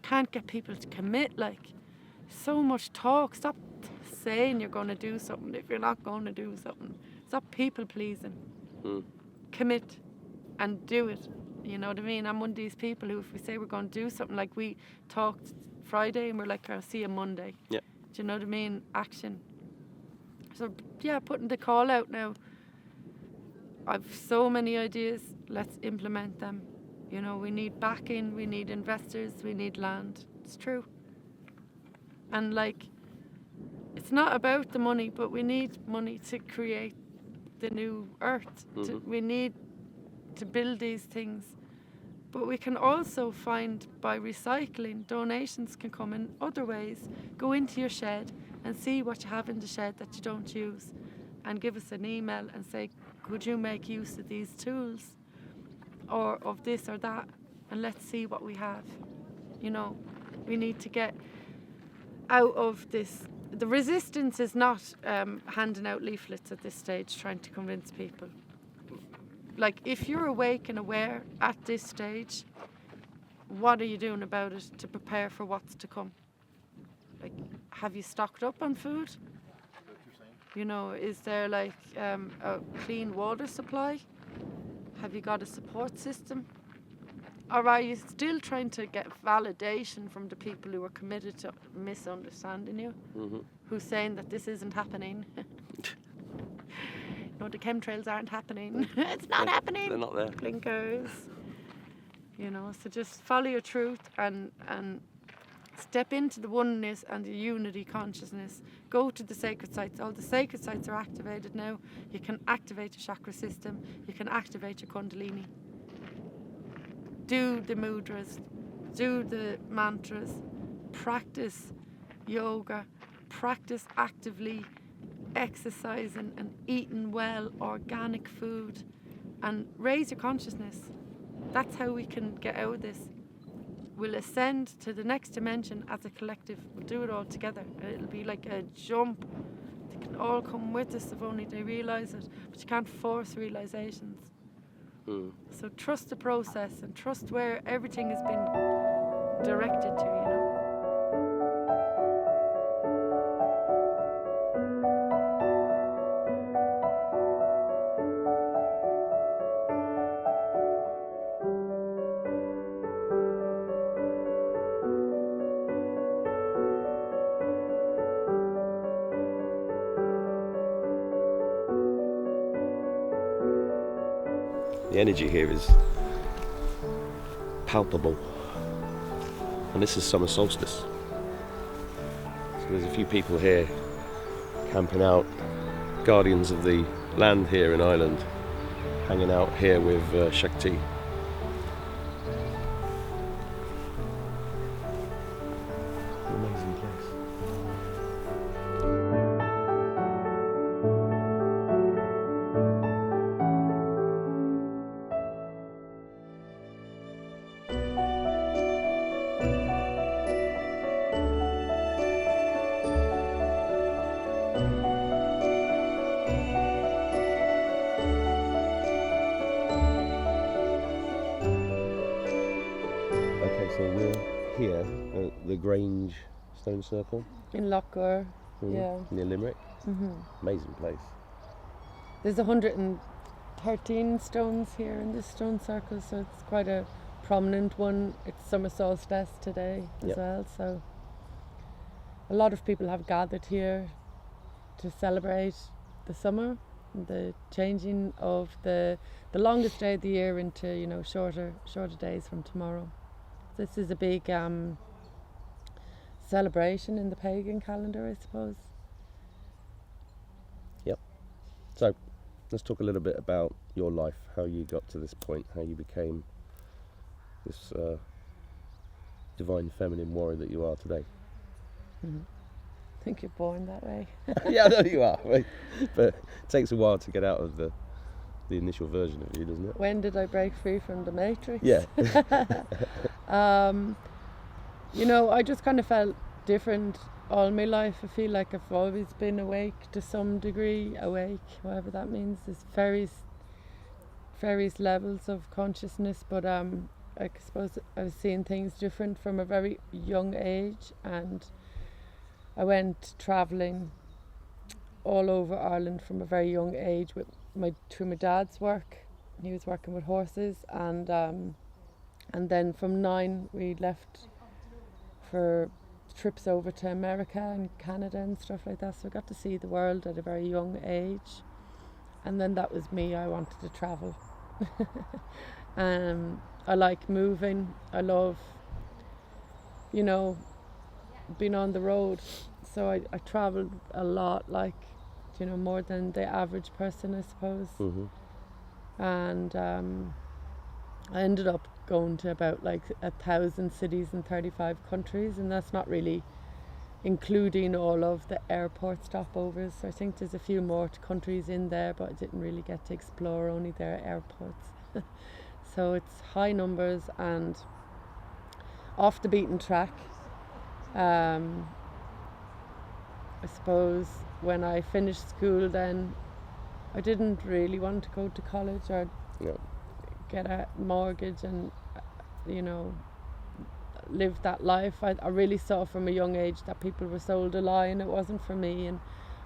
Can't get people to commit, like so much talk. Stop saying you're going to do something if you're not going to do something. Stop people pleasing. Commit and do it. You know what I mean? I'm one of these people who, if we say we're going to do something, like we talked Friday and we're like, I'll see you Monday. Yeah. Do you know what I mean? Action. So yeah, putting the call out now. I've so many ideas. Let's implement them. You know, we need backing, we need investors, we need land. It's true. And like, it's not about the money, but we need money to create the new earth. We need to build these things. But we can also find, by recycling, donations can come in other ways. Go into your shed and see what you have in the shed that you don't use, and give us an email and say, could you make use of these tools or of this or that, and let's see what we have. You know, we need to get out of this. The resistance is not handing out leaflets at this stage trying to convince people. Like, if you're awake and aware at this stage, what are you doing about it to prepare for what's to come? Like, have you stocked up on food? You know, is there like a clean water supply? Have you got a support system? Or are you still trying to get validation from the people who are committed to misunderstanding you? Who's saying that this isn't happening? No, the chemtrails aren't happening. It's not happening. They're not there. Blinkers. You know, so just follow your truth and step into the oneness and the unity consciousness. Go to the sacred sites. All the sacred sites are activated now. You can activate your chakra system. You can activate your kundalini. Do the mudras. Do the mantras. Practice yoga. Practice actively exercising and eating well, organic food, and raise your consciousness. That's how we can get out of this. We'll ascend to the next dimension as a collective. We'll do it all together. It'll be like a jump. They can all come with us if only they realise it. But you can't force realisations. So trust the process and trust where everything has been directed to, you know. The energy here is palpable, and this is summer solstice. So there's a few people here camping out, guardians of the land here in Ireland, hanging out here with Shakti. Amazing place. So we're here at the Grange Stone Circle. In Lochgar, yeah. Near Limerick. Amazing place. There's 113 stones here in this stone circle, so it's quite a prominent one. It's summer solstice today as well, so a lot of people have gathered here to celebrate the summer, the changing of the longest day of the year into, you know, shorter days from tomorrow. This is a big celebration in the pagan calendar, I suppose. Yep. So let's talk a little bit about your life, how you got to this point, how you became this divine feminine warrior that you are today. I think you're born that way. Yeah, I know you are, but it takes a while to get out of the initial version of you, doesn't it? When did I break free from the matrix? Yeah. You know, I just kind of felt different all my life. I feel like I've always been awake to some degree, whatever that means. There's various levels of consciousness, but I suppose I was seeing things different from a very young age, and I went travelling all over Ireland from a very young age through my dad's work. He was working with horses, and then from 9 we left for trips over to America and Canada and stuff like that, so I got to see the world at a very young age. And then that was me. I wanted to travel. I like moving. I love, you know, being on the road, so I travelled a lot, like, you know, more than the average person, I suppose. And I ended up going to about like 1,000 cities in 35 countries, and that's not really including all of the airport stopovers. So I think there's a few more countries in there, but I didn't really get to explore only their airports. So it's high numbers and off the beaten track. I suppose when I finished school, then I didn't really want to go to college or get a mortgage and, you know, lived that life. I really saw from a young age that people were sold a lie, and it wasn't for me. And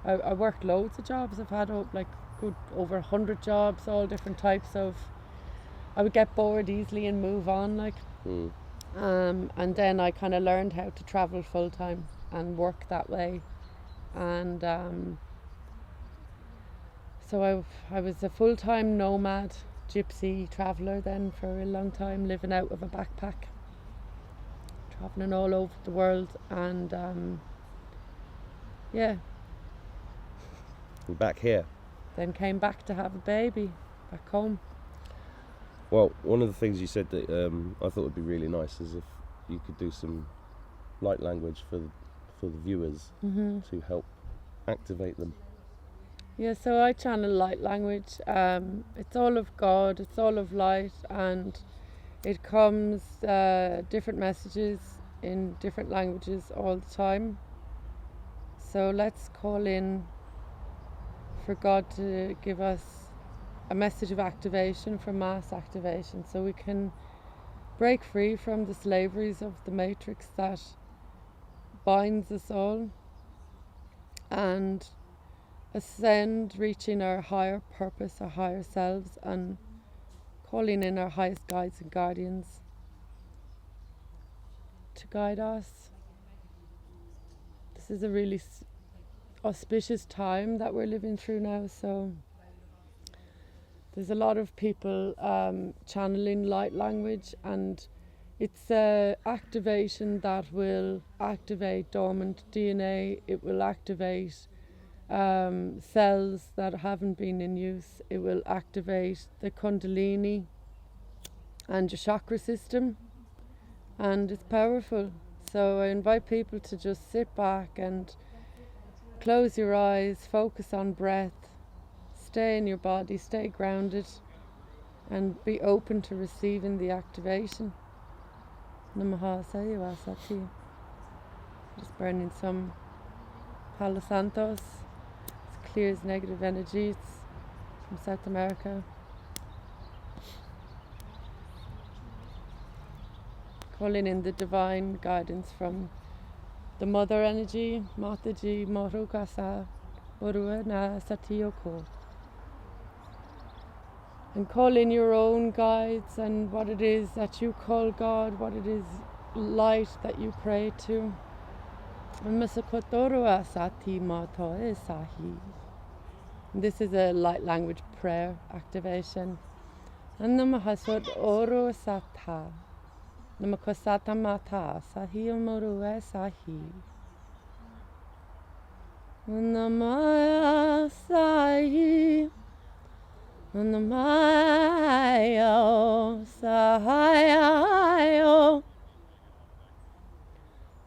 I worked loads of jobs. I've had over 100 jobs, all different types of. I would get bored easily and move on, like. And then I kind of learned how to travel full time and work that way, and so I was a full time nomad, gypsy traveller then for a long time, living out of a backpack, travelling all over the world, and yeah. And back here. Then came back to have a baby back home. Well, one of the things you said that I thought would be really nice is if you could do some light language for the viewers to help activate them. Yeah, so I channel light language. It's all of God, it's all of light, and it comes different messages in different languages all the time. So let's call in for God to give us a message of activation, for mass activation, so we can break free from the slaveries of the matrix that binds us all and ascend, reaching our higher purpose, our higher selves, and calling in our highest guides and guardians to guide us. This is a really auspicious time that we're living through now, so there's a lot of people channeling light language, and it's activation that will activate dormant DNA. It will activate cells that haven't been in use. It will activate the kundalini and your chakra system, and it's powerful. So I invite people to just sit back and close your eyes, focus on breath, stay in your body, stay grounded, and be open to receiving the activation. Namaha Sayeva Sati. Just burning some Palo Santos. It clears negative energies from South America. Calling in the divine guidance from the mother energy, Mataji Morukasa Boruana Satiyoko. And call in your own guides and what it is that you call God, what it is light that you pray to. This is a light language prayer activation. Namakosata mata sahi moru sahi. Namaya sahi. Namayo sahayo.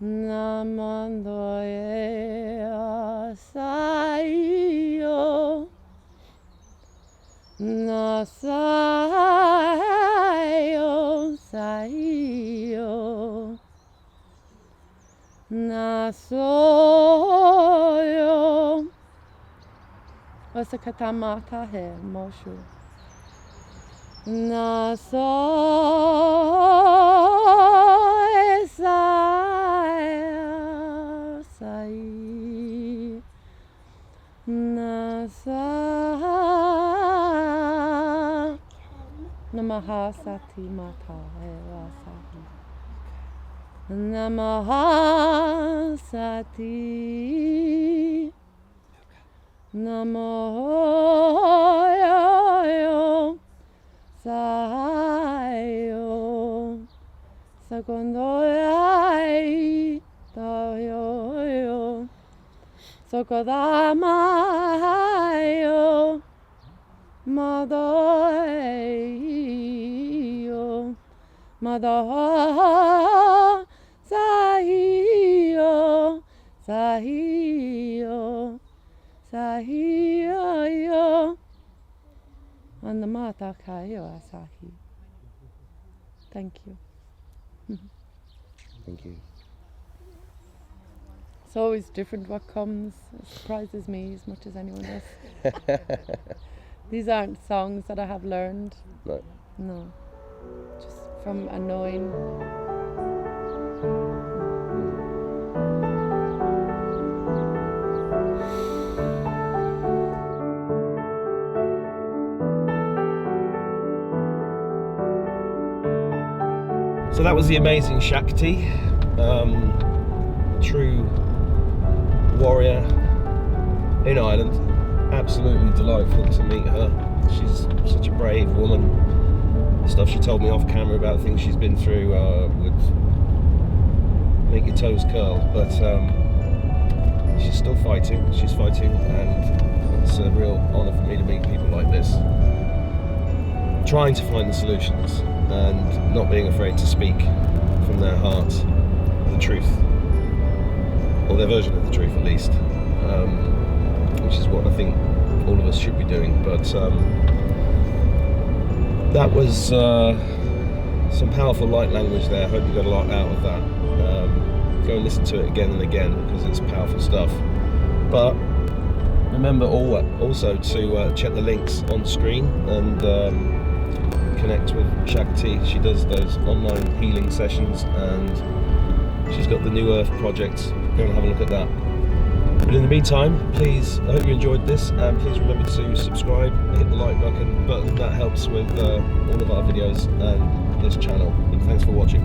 Namandoya sayo. Nasayo sayo. Nasoyo. Osakatamata he moshu. Nasoyo sayo sayo. Nasa Namaha Sati Mata Eva Sati Namaha Sati Namo yo Sayo Segundo ay Tayo Sokodamayo Madoyo Mado Sahiyo Sahiyo Sahiyo and the Mata Kayo Asahi. Thank you. Thank you. It's always different what comes. It surprises me as much as anyone else. These aren't songs that I have learned. No. No. Just from a knowing. So that was the amazing Shakti, true warrior in Ireland. Absolutely delightful to meet her. She's such a brave woman. The stuff she told me off camera about things she's been through would make your toes curl, but she's still fighting. She's fighting, and it's a real honour for me to meet people like this, trying to find the solutions and not being afraid to speak from their hearts the truth, or their version of the truth at least, which is what I think all of us should be doing. But that was some powerful light language there. I hope you got a lot out of that. Go and listen to it again and again because it's powerful stuff. But remember also to check the links on screen and connect with Shakti. She does those online healing sessions, and she's got the New Earth project. Go and have a look at that. But in the meantime, please, I hope you enjoyed this, and please remember to subscribe, hit the like button. That helps with all of our videos and this channel. And thanks for watching.